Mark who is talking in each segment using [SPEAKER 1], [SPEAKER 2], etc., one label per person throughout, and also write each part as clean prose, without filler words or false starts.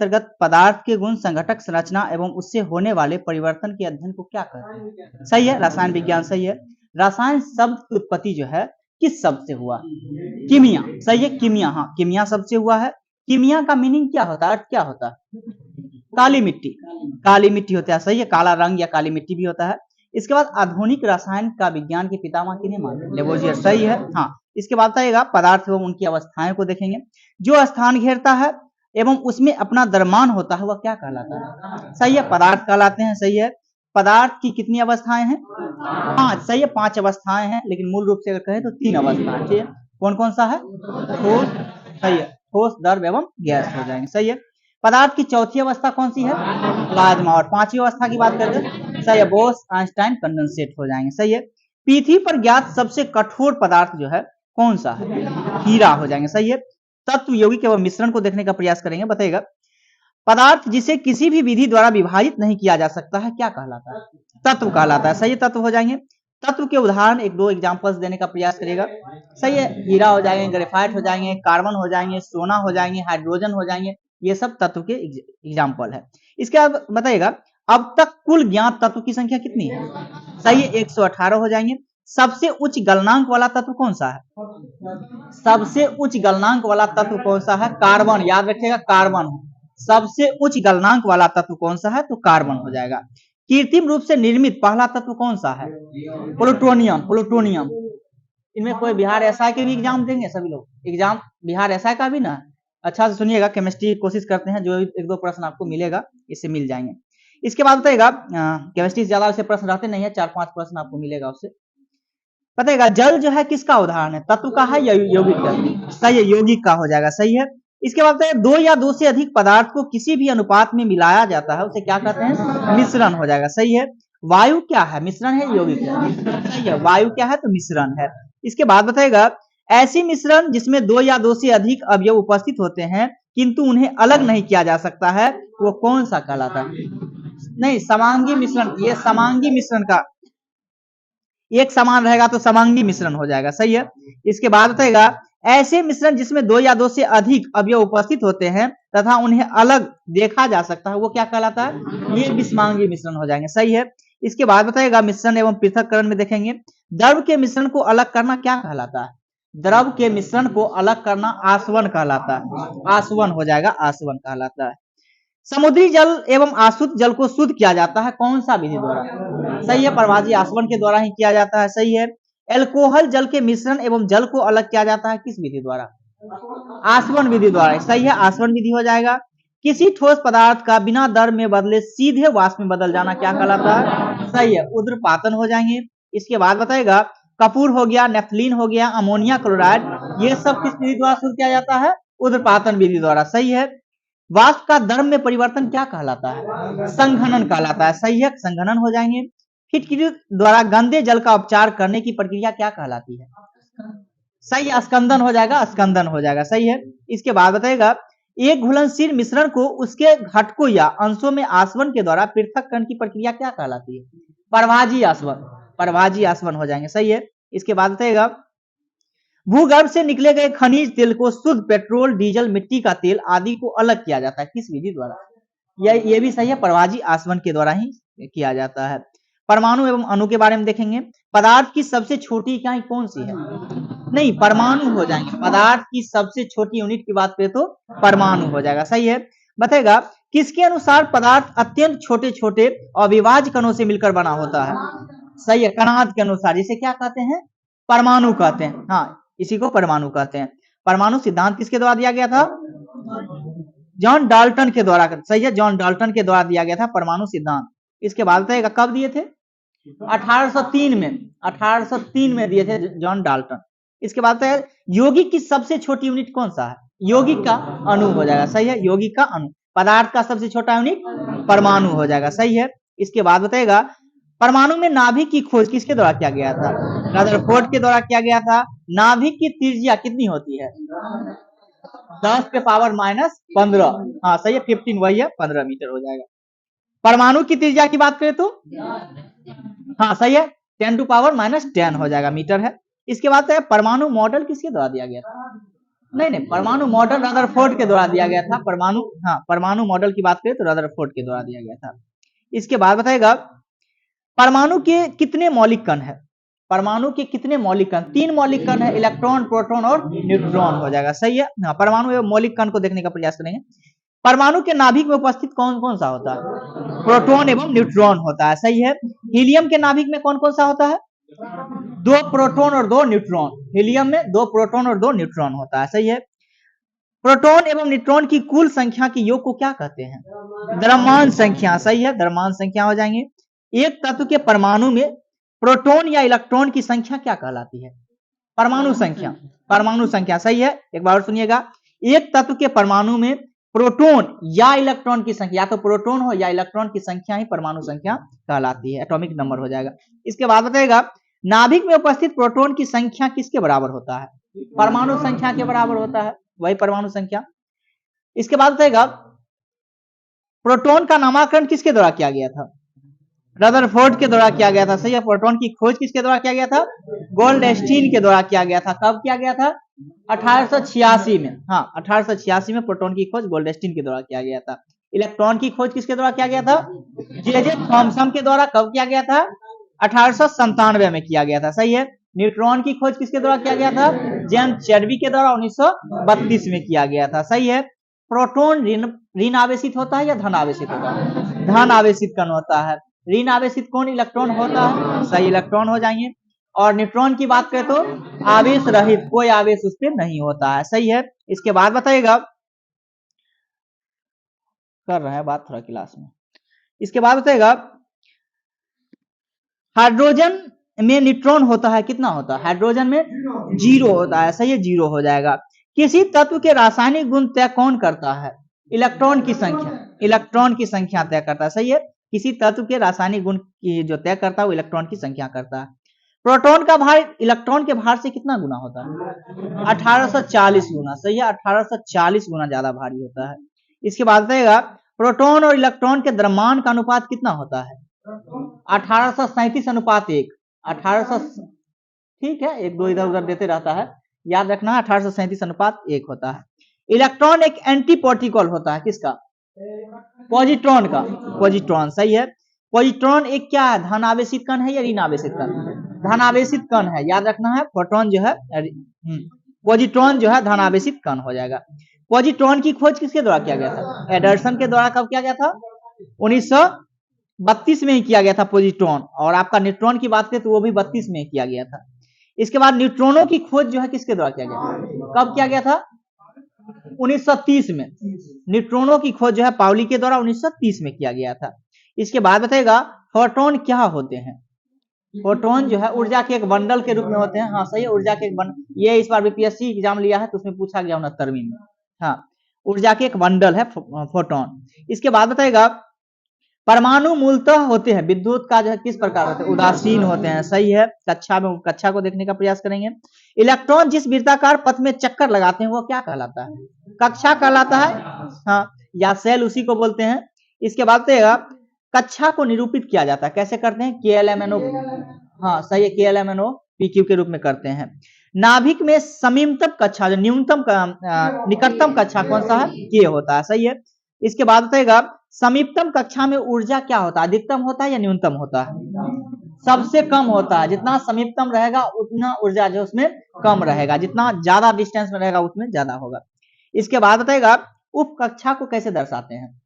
[SPEAKER 1] अंतर्गत पदार्थ के गुण, संघटक संरचना एवं उससे होने वाले परिवर्तन के अध्ययन को क्या कहते हैं? सही है, रसायन विज्ञान सही है। रसायन शब्द की उत्पत्ति जो है किस शब्द से हुआ? कीमिया, सही है, कीमिया, हाँ कीमिया शब्द से हुआ है। कीमिया का मीनिंग क्या होता है, अर्थ क्या होता है? काली मिट्टी, काली मिट्टी होता है, सही है, काला रंग या काली मिट्टी भी होता है। इसके बाद आधुनिक रसायन का विज्ञान के पितामह किन्हें मानते हैं? लेवोजियर, सही है, हाँ। इसके बाद आएगा पदार्थ एवं उनकी अवस्थाएं को देखेंगे। जो स्थान घेरता है एवं उसमें अपना द्रव्यमान होता है वह क्या कहलाता है? सही है, पदार्थ कहलाते हैं, सही है। पदार्थ की कितनी अवस्थाएं हैं? 5, सही है, 5 अवस्थाएं हैं, लेकिन मूल रूप से अगर कहें तो 3 अवस्थाएं, ठीक है। कौन कौन सा है? ठोस, सही है, ठोस, द्रव एवं गैस हो जाएंगे, सही है। पदार्थ की चौथी अवस्था कौन सी है? प्लाज्मा। और 5वीं अवस्था की बात करें, सही है, बोस, आइंस्टाइन, कंडेंसेट हो जाएंगे, सही है। पृथ्वी पर ज्ञात सबसे कठोर पदार्थ जो है कौन सा है? हीरा हो जाएंगे, सही है। तत्व, यौगिक एवं मिश्रण को देखने का प्रयास करेंगे, बताइएगा। पदार्थ जिसे किसी भी विधि द्वारा विभाजित नहीं किया जा सकता है क्या कहलाता है? तत्व कहलाता है, सही है, तत्व हो जाएंगे। तत्व के उदाहरण 1-2 एग्जांपल्स देने का प्रयास करेगा, सही है। हीरा हो जाएंगे, ग्रेफाइट हो जाएंगे, कार्बन हो जाएंगे, सोना हो जाएंगे, हाइड्रोजन हो जाएंगे, ये सब तत्व के एग्जाम्पल है। इसके बाद बताइएगा, अब तक कुल ज्ञात तत्व की संख्या कितनी है? सही है, 118 हो जाएंगे। सबसे उच्च गलनांक वाला तत्व कौन सा है? सबसे उच्च गलनांक वाला तत्व कौन सा है? कार्बन, याद रखिएगा, कार्बन। सबसे उच्च गलनांक वाला तत्व कौन सा है? तो कार्बन हो जाएगा। कृत्रिम रूप से निर्मित पहला तत्व कौन सा है? Plutonium, plutonium. इनमें कोई बिहार एसआई के भी एग्जाम देंगे सभी लोग? एग्जाम बिहार एसआई का भी ना, अच्छा से सुनिएगा, केमिस्ट्री कोशिश करते हैं, जो 1-2 प्रश्न आपको मिलेगा, इससे मिल जाएंगे। इसके बाद बताइएगा, केमिस्ट्री से ज्यादा उसे प्रश्न रहते नहीं है, 4-5 प्रश्न आपको मिलेगा उससे। बताइएगा, जल जो है किसका उदाहरण है? तत्व का है या यौगिक का? सही है, यौगिक का हो जाएगा, सही है। इसके बाद बताइए, 2 या 2 से अधिक पदार्थ को किसी भी अनुपात में मिलाया जाता है उसे क्या कहते हैं? मिश्रण हो जाएगा, सही है। वायु क्या है? मिश्रण है, यौगिक है? सही है, वायु क्या है? तो मिश्रण है। इसके बाद बताइएगा, ऐसी मिश्रण जिसमें 2 या 2 से अधिक अवयव उपस्थित होते हैं किंतु उन्हें अलग नहीं किया जा सकता है, वो कौन सा कहलाता है? नहीं, समांगी मिश्रण, ये समांगी मिश्रण का, एक समान रहेगा तो समांगी मिश्रण हो जाएगा, सही है। इसके बाद बताएगा, ऐसे मिश्रण जिसमें 2 या 2 से अधिक अवयव उपस्थित होते हैं तथा उन्हें अलग देखा जा सकता है वो क्या कहलाता है? ये विषमांगी मिश्रण हो जाएंगे, सही है। इसके बाद बताएगा, मिश्रण एवं पृथक्करण में देखेंगे, द्रव के मिश्रण को अलग करना क्या कहलाता है? द्रव के मिश्रण को अलग करना आसवन कहलाता है, आसवन हो जाएगा, आसवन कहलाता है। समुद्री जल एवं आसुत जल को शुद्ध किया जाता है कौन सा विधि द्वारा? सही है, प्रवाजी आसवन के द्वारा ही किया जाता है, सही है। एल्कोहल जल के मिश्रण एवं जल को अलग किया जाता है किस विधि द्वारा? आसवन विधि द्वारा, सही है, आसवन विधि हो जाएगा। किसी ठोस पदार्थ का बिना दर में बदले सीधे वाष्प में बदल जाना क्या कहलाता है? सही है, उद्रपातन हो जाएंगे। इसके बाद बताएगा, कपूर हो गया, नेफ्थलीन हो गया, अमोनिया क्लोराइड, ये सब किस विधि द्वारा शुद्ध किया जाता है? उद्रपातन विधि द्वारा, सही है। वाष्प का दर में परिवर्तन क्या कहलाता है? संघनन कहलाता है, सही है, संघनन हो जाएंगे। फिटकिरी द्वारा गंदे जल का उपचार करने की प्रक्रिया क्या कहलाती है? सही है, स्कंदन हो जाएगा, स्कंदन हो जाएगा, सही है। इसके बाद बताएगा, एक घुलनशील मिश्रण को उसके घटकों या अंशों में आसवन के द्वारा पृथक करने की प्रक्रिया क्या कहलाती है? परभाजी आसवन, परभाजी आसवन हो जाएंगे, सही है। इसके बाद बताएगा, भूगर्भ से निकले गए खनिज तेल को शुद्ध पेट्रोल, डीजल, मिट्टी का तेल आदि को अलग किया जाता है किस विधि द्वारा? ये भी सही है, परवाजी आसवन के द्वारा ही किया जाता है। परमाणु एवं अणु के बारे में देखेंगे, पदार्थ की सबसे छोटी इकाई कौन सी है? नहीं, परमाणु हो जाएंगे, पदार्थ की सबसे छोटी यूनिट की बात करें तो परमाणु हो जाएगा, सही है। बताएगा, किसके अनुसार पदार्थ अत्यंत छोटे छोटे अविभाज्य कणों से मिलकर बना होता है? सही है, कणाद के अनुसार, इसे क्या कहते हैं? परमाणु कहते हैं, हाँ, इसी को परमाणु कहते हैं। परमाणु सिद्धांत किसके द्वारा दिया गया था? जॉन डाल्टन के द्वारा, सही है, जॉन डाल्टन के द्वारा दिया गया था परमाणु सिद्धांत। इसके बाद बताइएगा, कब दिए थे? 1803 में, 1803 में दिए थे जॉन डाल्टन। इसके बाद है, यौगिक की सबसे छोटी यूनिट कौन सा है? यौगिक का अणु हो जाएगा, सही है, यौगिक का अणु। पदार्थ का सबसे छोटा यूनिट परमाणु हो जाएगा, सही है। इसके बाद बताएगा, परमाणु में नाभिक की खोज किसके द्वारा किया गया था? रदरफोर्ड के द्वारा किया गया था। नाभिक की त्रिज्या कितनी होती है? 10 के पावर -15, हाँ सही है, 15 वही है, 15 मीटर हो जाएगा। परमाणु की त्रिज्या की बात करें तो हाँ सही है, 10 to power -10 हो जाएगा, मीटर है। इसके बाद है, परमाणु मॉडल किसके द्वारा दिया गया था? नहीं नहीं, परमाणु मॉडल रदरफोर्ड के द्वारा दिया गया था। परमाणु, हाँ, परमाणु मॉडल की बात करें तो रदरफोर्ड के द्वारा दिया गया था। इसके बाद बताएगा परमाणु के कितने मौलिक कण है? परमाणु के कितने मौलिक कण? 3 मौलिक कण है, इलेक्ट्रॉन, प्रोटॉन और न्यूट्रॉन हो जाएगा। सही है। हाँ, परमाणु एवं मौलिक कण को देखने का प्रयास करेंगे। परमाणु के नाभिक में उपस्थित कौन कौन सा होता है? प्रोटॉन एवं न्यूट्रॉन होता है। सही है। हीलियम के नाभिक में कौन कौन सा होता है? 2 प्रोटॉन और 2 न्यूट्रॉन। हीलियम में 2 प्रोटॉन और 2 न्यूट्रॉन होता है। सही है। प्रोटॉन एवं न्यूट्रॉन की कुल संख्या के योग को क्या कहते हैं? द्रव्यमान संख्या। सही है, द्रव्यमान संख्या हो जाएंगे। एक तत्व के परमाणु में प्रोटॉन या इलेक्ट्रॉन की संख्या क्या कहलाती है? परमाणु संख्या। परमाणु संख्या। सही है। एक बार और सुनिएगा, एक तत्व के परमाणु में प्रोटॉन या इलेक्ट्रॉन की संख्या, या तो प्रोटॉन हो या इलेक्ट्रॉन की संख्या ही परमाणु संख्या कहलाती है। एटॉमिक नंबर हो जाएगा। इसके बाद बताएगा नाभिक में उपस्थित प्रोटॉन की संख्या किसके बराबर होता है? परमाणु संख्या के बराबर होता है, वही परमाणु संख्या। इसके बाद बताएगा प्रोटॉन का नामकरण किसके द्वारा किया गया था? रदरफोर्ड के द्वारा किया गया था। सही है। प्रोटॉन की खोज किसके द्वारा किया गया था? गोल्डस्टीन के द्वारा किया गया था। कब किया गया था? 1886 में। हाँ, 1886 में प्रोटॉन की खोज गोल्डस्टीन के द्वारा किया गया था। इलेक्ट्रॉन की खोज किसके द्वारा किया गया था? जे थॉमसन के द्वारा। कब किया गया था? 1897 में किया गया था। सही है। न्यूट्रॉन की खोज किसके द्वारा किया गया था? जेम्स चैडविक के द्वारा 1932 में किया गया था। सही है। प्रोटॉन ऋण आवेशित होता है या धन आवेशित होता है? धन आवेशित कण होता है। ऋण आवेशित कौन इलेक्ट्रॉन होता है? सही, इलेक्ट्रॉन हो जाएंगे। और न्यूट्रॉन की बात करें तो आवेश रहित, कोई आवेश उस पर नहीं होता है। सही है। इसके बाद बताइएगा, कर रहे हैं बात थोड़ा क्लास में। इसके बाद बताइएगा हाइड्रोजन में न्यूट्रॉन होता है, कितना होता है? हाइड्रोजन में 0 होता है। सही है, 0 हो जाएगा। किसी तत्व के रासायनिक गुण तय कौन करता है? इलेक्ट्रॉन की संख्या। इलेक्ट्रॉन की संख्या तय करता है। सही है। किसी तत्व के रासायनिक गुण की जो तय करता है वो इलेक्ट्रॉन की संख्या करता है। प्रोटॉन का भार इलेक्ट्रॉन के भार से कितना गुना होता है? 1840 गुना। सही है, 1840 गुना ज्यादा भारी होता है। इसके बाद बताइएगा प्रोटॉन और इलेक्ट्रॉन के द्रव्यमान का अनुपात कितना होता है? 1837:1। 1800, ठीक है, 1 2 इधर उधर देते रहता है, याद रखना है। 1837:1 होता है। इलेक्ट्रॉन एक एंटी पार्टिकल होता है, किसका? पॉजिट्रॉन का। पॉजिट्रॉन। सही है। पॉजिट्रॉन एक क्या है? धन आवेशित कण है या ऋण आवेशित कण? धन आवेशित कण है, याद रखना है। प्रोटॉन जो है, पॉजिट्रॉन जो है धन आवेशित कण हो जाएगा। पॉजिट्रॉन की खोज किसके द्वारा किया गया था? एडर्सन के द्वारा। कब किया गया था? 1932 में ही किया गया था पॉजिट्रॉन। और आपका न्यूट्रॉन की बात करें तो वो भी 32 में ही किया गया था। इसके बाद न्यूट्रॉनों की खोज जो है किसके द्वारा किया गया? कब किया गया था? 1930 में। न्यूट्रॉनों की खोज जो है पाउली के द्वारा 1930 में किया गया था। इसके बाद बताएगा फोटोन क्या होते हैं? फोटोन जो है ऊर्जा के एक बंडल के रूप में होते हैं। हाँ, सही है, ऊर्जा के एक बंडल। ये इस बार बीपीएससी एग्जाम लिया है तो उसमें पूछा गया 69वीं में। हाँ, ऊर्जा के एक बंडल है फोटोन। इसके बाद बताएगा परमाणु मूलतः होते हैं, विद्युत का जो है किस प्रकार होते हैं? उदासीन होते हैं। सही है। कक्षा को देखने का प्रयास करेंगे। इलेक्ट्रॉन जिस वृत्ताकार पथ में चक्कर लगाते हैं वो क्या कहलाता है? कक्षा कहलाता है। हाँ, या सेल उसी को बोलते हैं। इसके बाद बताइएगा कक्षा को निरूपित किया जाता है, कैसे करते हैं? KLMNO। हाँ, सही है, KLMNO PQ के रूप में करते हैं। नाभिक में समीपतम कक्षा जो न्यूनतम निकटतम कक्षा कौन सा है? K होता है। सही है। इसके बाद बताएगा समीपतम कक्षा में ऊर्जा क्या होता है? अधिकतम होता है या न्यूनतम होता है? सबसे कम होता है। जितना समीपतम रहेगा उतना ऊर्जा जो उसमें कम रहेगा, जितना ज्यादा डिस्टेंस में रहेगा उसमें ज्यादा होगा। इसके बाद बताएगा उप कक्षा को कैसे दर्शाते हैं?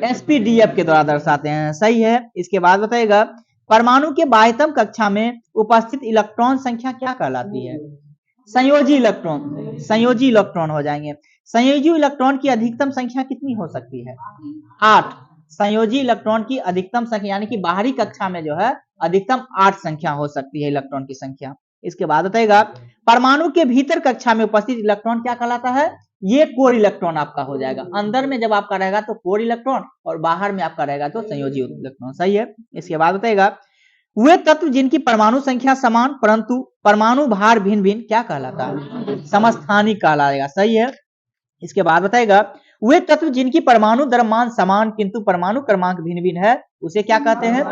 [SPEAKER 1] SPDF के द्वारा दर्शाते हैं। सही है। इसके बाद बताएगा परमाणु के बाह्यतम कक्षा में उपस्थित इलेक्ट्रॉन संख्या क्या कहलाती है? संयोजी इलेक्ट्रॉन। संयोजी इलेक्ट्रॉन हो जाएंगे। संयोजी इलेक्ट्रॉन की अधिकतम संख्या कितनी हो सकती है? 8। संयोजी इलेक्ट्रॉन की अधिकतम संख्या यानी कि बाहरी कक्षा में जो है अधिकतम 8 संख्या हो सकती है इलेक्ट्रॉन की संख्या। इसके बाद बताएगा परमाणु के भीतर कक्षा में उपस्थित इलेक्ट्रॉन क्या कहलाता है? ये कोर इलेक्ट्रॉन आपका हो जाएगा। अंदर में जब आपका रहेगा तो कोर इलेक्ट्रॉन और बाहर में आपका रहेगा तो संयोजी इलेक्ट्रॉन। सही है। इसके बाद बताएगा वे तत्व जिनकी परमाणु संख्या समान परंतु परमाणु भार भिन्न भिन्न क्या कहलाता है? समस्थानिक कहलाएगा। सही है। इसके बाद बताएगा वे तत्व जिनकी परमाणु द्रव्यमान समान किंतु परमाणु क्रमांक भिन्न भिन्न है उसे क्या कहते हैं?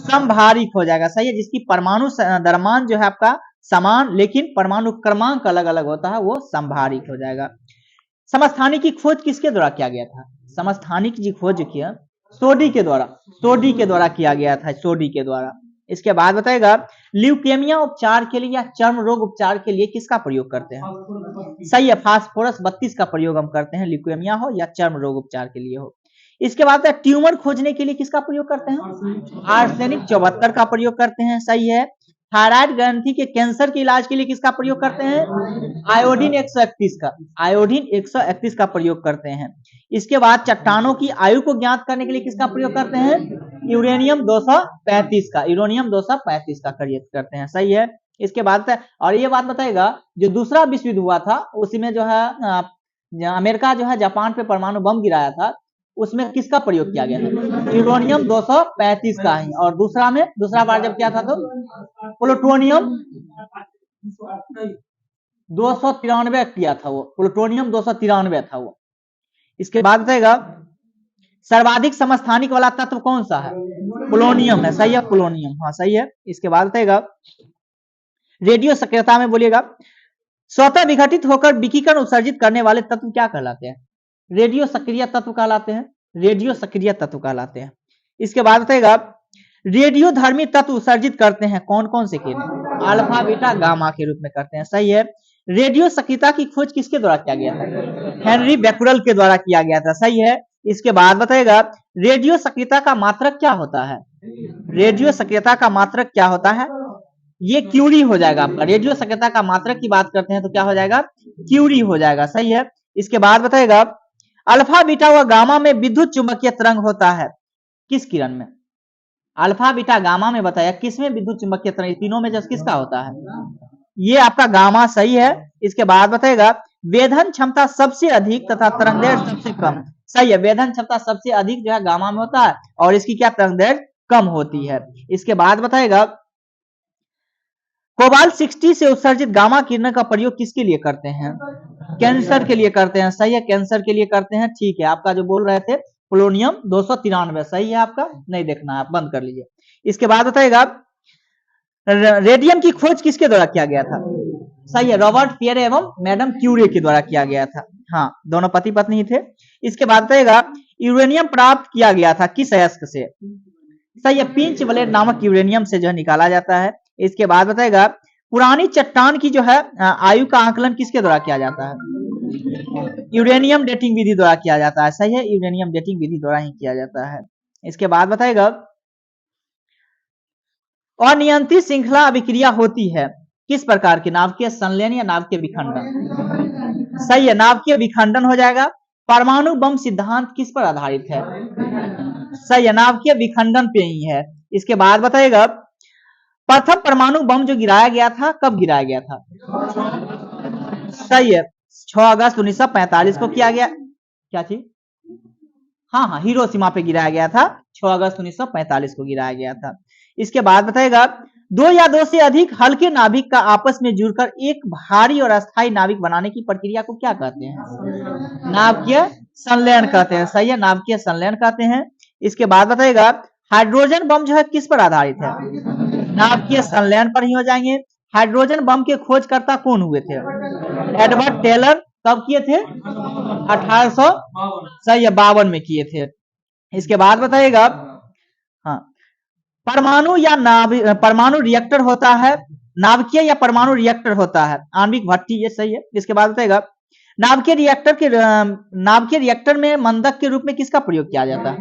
[SPEAKER 1] समभारिक हो जाएगा। सही है। जिसकी परमाणु द्रव्यमान जो है आपका समान, लेकिन परमाणु क्रमांक अलग अलग होता है, वो संभारिक हो जाएगा। समस्थानिक की खोज किसके द्वारा किया गया था? समस्थानिक जी खोज किया सोडी के द्वारा किया गया था, सोडी के द्वारा। इसके बाद बताएगा ल्यूकेमिया उपचार के लिए या चर्म रोग उपचार के लिए किसका प्रयोग करते हैं? सही है, फास्फोरस 32 का प्रयोग हम करते हैं, ल्यूकेमिया हो या चर्म रोग उपचार के लिए हो। इसके बाद ट्यूमर खोजने के लिए किसका प्रयोग करते हैं? आर्सेनिक 74 का प्रयोग करते हैं, सही है। थायराइड ग्रंथि के कैंसर के इलाज के लिए किसका प्रयोग करते हैं? आयोडीन 131 का, आयोडीन 131 का प्रयोग करते हैं। इसके बाद चट्टानों की आयु को ज्ञात करने के लिए किसका प्रयोग करते हैं? यूरेनियम 235 का, यूरेनियम 235 का प्रयोग करते हैं, सही है। इसके बाद और ये बात बताएगा जो दूसरा विश्व युद्ध हुआ था उसी में जो है अमेरिका जो है जापान पे परमाणु बम गिराया था, उसमें किसका प्रयोग किया गया था? यूरेनियम 235 का ही। और दूसरा बार जब किया था तो प्लूटोनियम 293 किया था, वो प्लूटोनियम 293 था वो। इसके बाद बताएगा सर्वाधिक समस्थानिक वाला तत्व कौन सा है? पोलोनियम है, सही है, पोलोनियम, हाँ सही है। इसके बाद बताएगा रेडियो सक्रियता में बोलिएगा स्वतः विघटित होकर विकिरण उत्सर्जित करने वाले तत्व क्या कहलाते हैं? रेडियो सक्रिय तत्व कहलाते हैं, रेडियो सक्रिय तत्व कहलाते हैं। इसके बाद बताएगा रेडियो धर्मी तत्व उत्सर्जित करते हैं कौन कौन से किरण? अल्फा बीटा गामा के रूप में करते हैं, सही है। रेडियो सक्रियता की खोज किसके द्वारा किया गया था? हेनरी बैकुरल के द्वारा किया गया था, सही है। इसके बाद बताएगा रेडियो सक्रियता का मात्रक क्या होता है? रेडियो सक्रियता का मात्रक क्या होता है? ये क्यूरी हो जाएगा आपका। रेडियो सक्रियता का मात्रक की बात करते हैं तो क्या हो जाएगा? क्यूरी हो जाएगा, सही है। इसके बाद बताएगा अल्फा बीटा व गामा में विद्युत चुंबकीय तरंग होता है किस किरण में? अल्फा बीटा गामा में बताया किसमें विद्युत चुंबकीय तरंग? तीनों में जब किसका होता है? ये आपका गामा, सही है। इसके बाद बताएगा वेधन क्षमता सबसे अधिक तथा तरंगदैर्घ्य सबसे कम, सही है। वेधन क्षमता सबसे अधिक जो है गामा में होता है और इसकी क्या तरंगदैर्घ्य कम होती है। इसके बाद बताएगा कोबाल्ट 60 से उत्सर्जित गामा किरण का प्रयोग किसके लिए करते हैं? कैंसर के लिए करते हैं, सही है, कैंसर के लिए करते हैं, ठीक है। आपका जो बोल रहे थे पोलोनियम 293, सही है, आपका नहीं देखना है, आप बंद कर लीजिए। इसके बाद बताएगा रेडियम की खोज किसके द्वारा किया गया था? सही है, रॉबर्ट पियर एवं मैडम क्यूरी के द्वारा किया गया था, हाँ, दोनों पति पत्नी थे। इसके बाद बताएगा यूरेनियम प्राप्त किया गया था किस अयस्क से? सही है, पिंच ब्लेड नामक यूरेनियम से जो है निकाला जाता है। इसके बाद बताएगा पुरानी चट्टान की जो है आयु का आकलन किसके द्वारा किया जाता है? यूरेनियम डेटिंग विधि द्वारा किया जाता है, सही है, यूरेनियम डेटिंग विधि द्वारा ही किया जाता है। इसके बाद बताएगा अनियंत्रित श्रृंखला अभिक्रिया होती है किस प्रकार की? नाभिकीय संलयन या नाभिकीय विखंडन, सही है, नाभिकीय विखंडन हो जाएगा। परमाणु बम सिद्धांत किस पर आधारित है? सही है, नाभिकीय विखंडन पे ही है। इसके बाद बताएगा प्रथम परमाणु बम जो गिराया गया था कब गिराया गया था? सही है, 6 अगस्त 1945 को किया गया। क्या चीज? हाँ, हिरोशिमा पे गिराया गया था, 6 अगस्त 1945 को गिराया गया था। इसके बाद बताएगा दो या दो से अधिक हल्के नाभिक का आपस में जुड़कर एक भारी और अस्थायी नाभिक बनाने की प्रक्रिया को क्या कहते हैं? नाभिकीय संलयन कहते हैं, सही है, नाभिकीय संलयन कहते हैं। इसके बाद बताएगा हाइड्रोजन बम जो है किस पर आधारित है? नाभिकीय संलयन पर ही हो जाएंगे। हाइड्रोजन बम के खोजकर्ता कौन हुए थे? एडवर्ड टेलर, कब किए थे? 1852 में किए थे। इसके बाद बताएगा हाँ, परमाणु या परमाणु रिएक्टर होता है, नाभिकीय या परमाणु रिएक्टर होता है आणविक भट्टी, ये सही है। इसके बाद बताएगा नाभिकीय रिएक्टर में मंदक के रूप में किसका प्रयोग किया जाता है?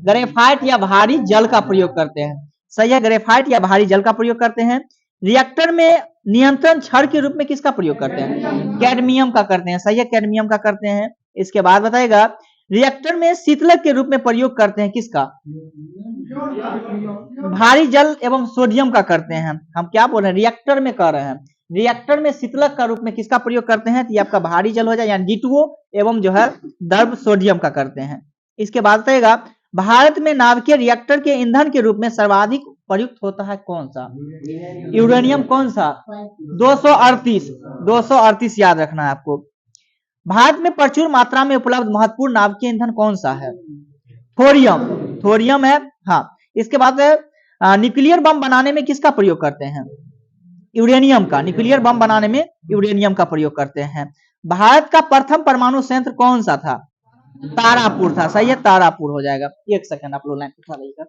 [SPEAKER 1] ग्रेफाइट या भारी जल का प्रयोग करते हैं, सही है, ग्रेफाइट या भारी जल का प्रयोग करते हैं। रिएक्टर में नियंत्रण छड़ के रूप में किसका प्रयोग करते हैं? कैडमियम का करते हैं, सही है, कैडमियम का करते हैं। इसके बाद बताएगा रिएक्टर में शीतलक के रूप में प्रयोग करते हैं किसका? भारी जल एवं सोडियम का करते हैं। हम क्या बोल रहे हैं? रिएक्टर में कर रहे हैं, रिएक्टर में शीतलक का रूप में किसका प्रयोग करते हैं? तो ये आपका भारी जल हो जाए, यानी D2O एवं जो है द्रव सोडियम का करते हैं। इसके बाद बताएगा भारत में नाभिकीय रिएक्टर के ईंधन के रूप में सर्वाधिक प्रयुक्त होता है कौन सा? यूरेनियम कौन सा? 238 याद रखना है आपको। भारत में प्रचुर मात्रा में उपलब्ध महत्वपूर्ण नाभिकीय ईंधन कौन सा है? थोरियम है, हाँ। इसके बाद न्यूक्लियर बम बनाने में किसका प्रयोग करते हैं? यूरेनियम का, न्यूक्लियर बम बनाने में यूरेनियम का प्रयोग करते हैं। भारत का प्रथम परमाणु संयंत्र कौन सा था? तारापुर था। सही है, तारापुर हो जाएगा। एक सेकंड आप लोग लाइन उठा लीजिएगा।